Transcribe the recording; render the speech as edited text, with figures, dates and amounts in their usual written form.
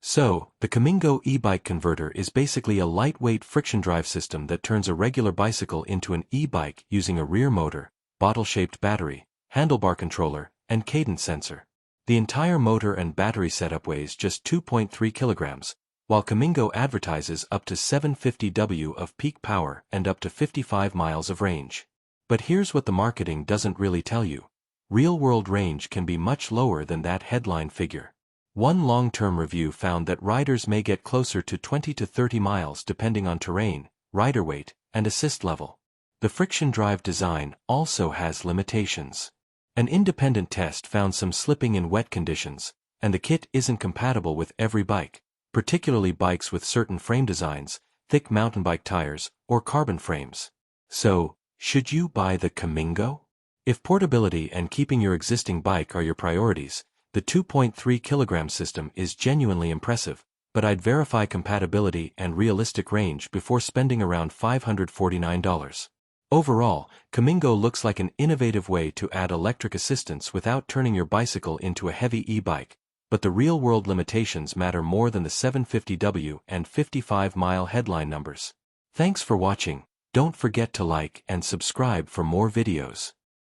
So, the Kamingo E-Bike Converter is basically a lightweight friction drive system that turns a regular bicycle into an e-bike using a rear motor, bottle-shaped battery, handlebar controller, and cadence sensor. The entire motor and battery setup weighs just 2.3 kilograms, while Kamingo advertises up to 750 W of peak power and up to 55 miles of range. But here's what the marketing doesn't really tell you. Real-world range can be much lower than that headline figure. One long-term review found that riders may get closer to 20 to 30 miles depending on terrain, rider weight, and assist level. The friction drive design also has limitations. An independent test found some slipping in wet conditions, and the kit isn't compatible with every bike, particularly bikes with certain frame designs, thick mountain bike tires, or carbon frames. So, should you buy the Kamingo? If portability and keeping your existing bike are your priorities, the 2.3 kilogram system is genuinely impressive, but I'd verify compatibility and realistic range before spending around $549. Overall, Kamingo looks like an innovative way to add electric assistance without turning your bicycle into a heavy e-bike, but the real-world limitations matter more than the 750W and 55-mile headline numbers. Thanks for watching. Don't forget to like and subscribe for more videos.